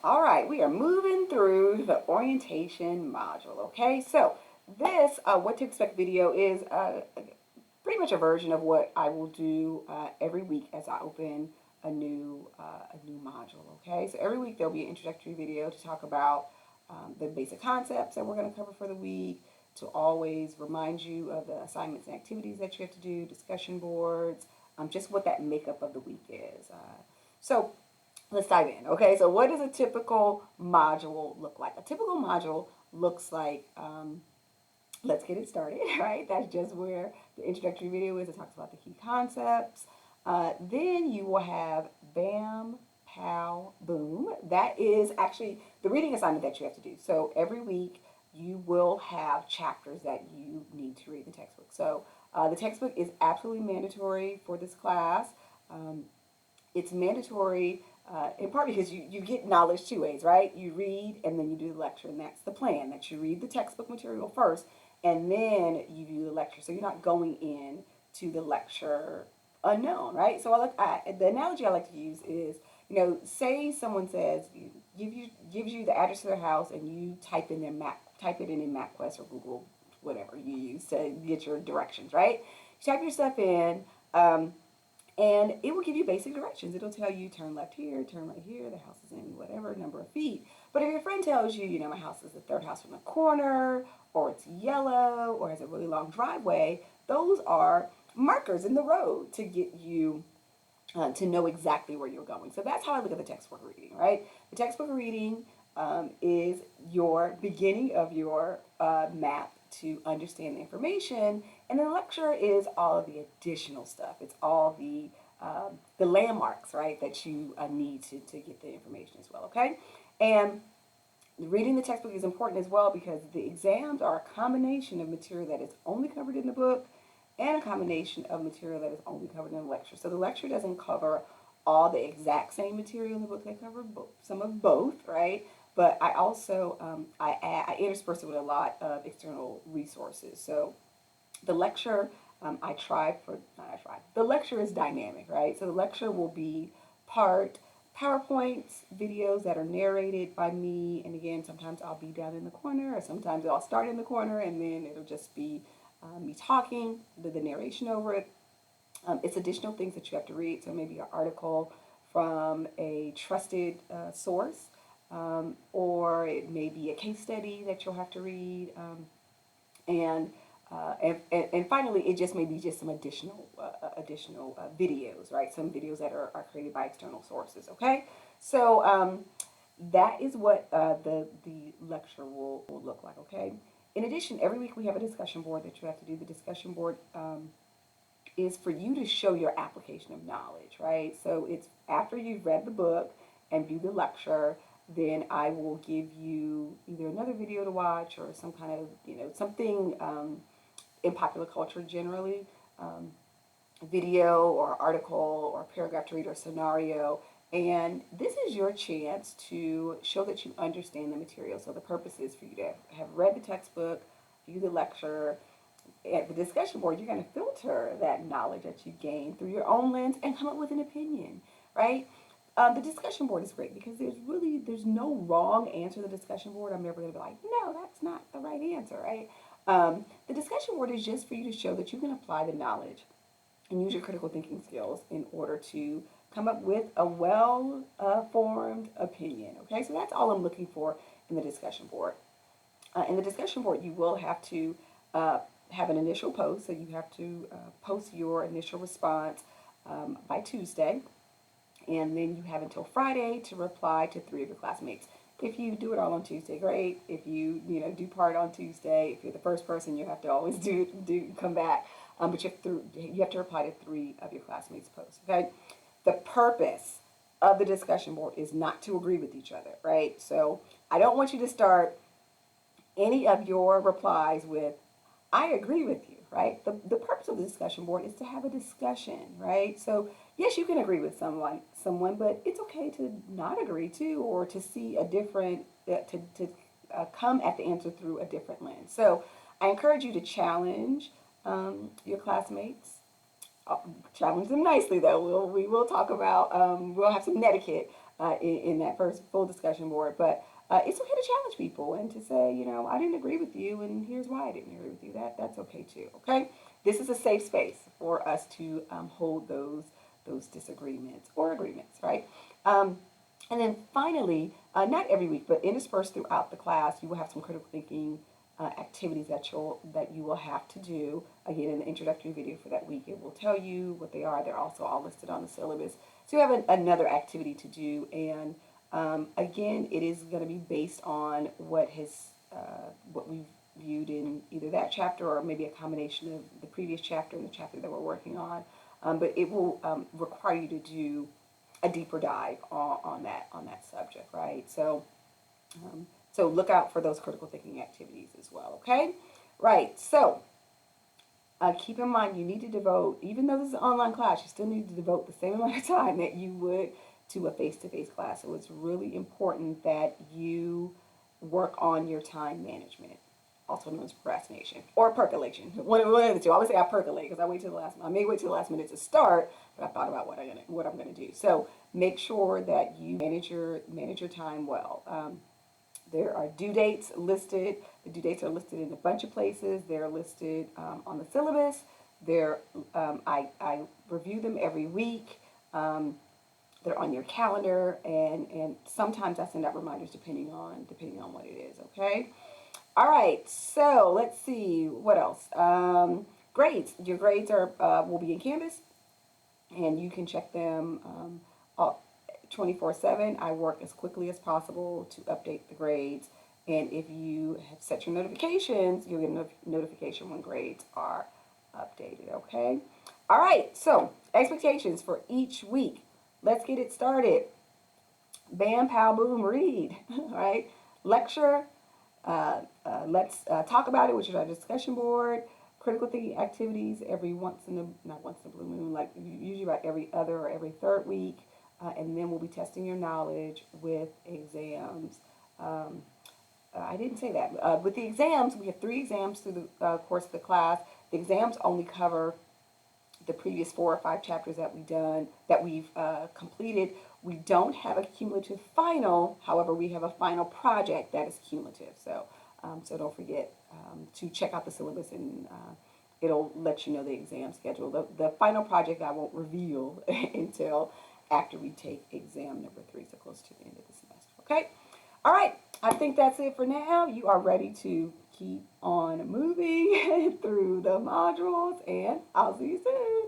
All right, we are moving through the orientation module. Okay, so this what to expect video is pretty much a version of what I will do every week as I open a new module. Okay, so every week there'll be an introductory video to talk about the basic concepts that we're going to cover for the week. To always remind you of the assignments and activities that you have to do, discussion boards, just what that makeup of the week is. So let's dive in. Okay, so what does a typical module look like? A typical module looks like, let's get it started, right? That's just where the introductory video is. It talks about the key concepts. Then you will have BAM, POW, BOOM. That is actually the reading assignment that you have to do. So every week you will have chapters that you need to read in the textbook. So the textbook is absolutely mandatory for this class. Um, it's mandatory in part because you get knowledge two ways, right? You read and then you do the lecture, and that's the plan, that you read the textbook material first and then you do the lecture. So you're not going in to the lecture unknown, right? So the analogy I like to use is, say someone says, gives you the address of their house and you type it in MapQuest or Google, whatever you use to get your directions, right? You type your stuff in, and it will give you basic directions. It'll tell you turn left here, turn right here, the house is in whatever number of feet. But if your friend tells you, my house is the third house from the corner, or it's yellow, or has a really long driveway, those are markers in the road to get you to know exactly where you're going. So that's how I look at the textbook reading, right? The textbook reading is your beginning of your map to understand the information, and the lecture is all of the additional stuff. It's all the landmarks, right, that you need to get the information as well, okay? And reading the textbook is important as well because the exams are a combination of material that is only covered in the book and a combination of material that is only covered in the lecture. So the lecture doesn't cover all the exact same material in the book. They cover some of both, right? But I also I intersperse it with a lot of external resources. So the lecture I tried for not I tried. The lecture is dynamic, right? So the lecture will be part PowerPoints, videos that are narrated by me, and again, sometimes I'll be down in the corner, or sometimes I'll start in the corner, and then it'll just be me talking, the narration over it. It's additional things that you have to read, so maybe an article from a trusted source, or it may be a case study that you'll have to read, and and finally, it just may be just some additional videos, right? Some videos that are created by external sources. Okay, so that is what the lecture will look like. Okay. In addition, every week we have a discussion board that you have to do. The discussion board is for you to show your application of knowledge, right? So it's after you've read the book and do the lecture, then I will give you either another video to watch or some kind of, something in popular culture generally, video or article or paragraph to read or scenario. And this is your chance to show that you understand the material. So the purpose is for you to have read the textbook, view the lecture. At the discussion board, you're going to filter that knowledge that you gain through your own lens and come up with an opinion, right? The discussion board is great because there's no wrong answer to the discussion board. I'm never going to be like, no, that's not the right answer, right? The discussion board is just for you to show that you can apply the knowledge and use your critical thinking skills in order to come up with a well formed opinion. Okay, so that's all I'm looking for in the discussion board. In the discussion board, you will have to have an initial post, so you have to post your initial response by Tuesday, and then you have until Friday to reply to 3 of your classmates. If you do it all on Tuesday, great. If do part on Tuesday, if you're the first person, you have to always do come back. But you have to reply to 3 of your classmates' posts. Okay. The purpose of the discussion board is not to agree with each other, right? So I don't want you to start any of your replies with I agree with you, right? The purpose of the discussion board is to have a discussion, right? So yes, you can agree with someone, but it's okay to not agree too, or to see a different, to come at the answer through a different lens. So I encourage you to challenge your classmates. Challenge them nicely, though. We will talk about, we'll have some etiquette. in that first full discussion board. But it's okay to challenge people and to say, you know, I didn't agree with you, and here's why I didn't agree with you. That's okay too. Okay, this is a safe space for us to hold those disagreements or agreements, right? And then finally, not every week, but interspersed throughout the class, you will have some critical thinking activities that you will have to do. Again, in the introductory video for that week, it will tell you what they are. They're also all listed on the syllabus. So you have another activity to do, and again, it is going to be based on what we've viewed in either that chapter or maybe a combination of the previous chapter and the chapter that we're working on. But it will require you to do a deeper dive on that subject, right? So look out for those critical thinking activities as well, okay? Right, so keep in mind you need to devote, even though this is an online class, you still need to devote the same amount of time that you would to a face-to-face class. So it's really important that you work on your time management, also known as procrastination or percolation. One of the two. I always say I percolate because I wait till the last minute. I may wait till the last minute to start, but I thought about what I'm gonna do. So make sure that you manage your time well. There are due dates listed. The due dates are listed in a bunch of places. They're listed on the syllabus. I review them every week. They're on your calendar, and sometimes I send out reminders depending on what it is. Okay. All right. So let's see what else. Grades. Your grades are will be in Canvas, and you can check them 24/7. I work as quickly as possible to update the grades. And if you have set your notifications, you'll get a notification when grades are updated, okay? All right, so expectations for each week. Let's get it started. Bam, pow, boom, read, all right? Lecture, let's talk about it, which is our discussion board. Critical thinking activities every not once in a blue moon, like usually about every other or every third week. And then we'll be testing your knowledge with exams. I didn't say that. With the exams, we have 3 exams through the course of the class. The exams only cover the previous 4 or 5 chapters that we've completed. We don't have a cumulative final. However, we have a final project that is cumulative. So don't forget to check out the syllabus, and it'll let you know the exam schedule. The final project I won't reveal until after we take exam number 3, so close to the end of the semester. Okay? All right. I think that's it for now. You are ready to keep on moving through the modules, and I'll see you soon.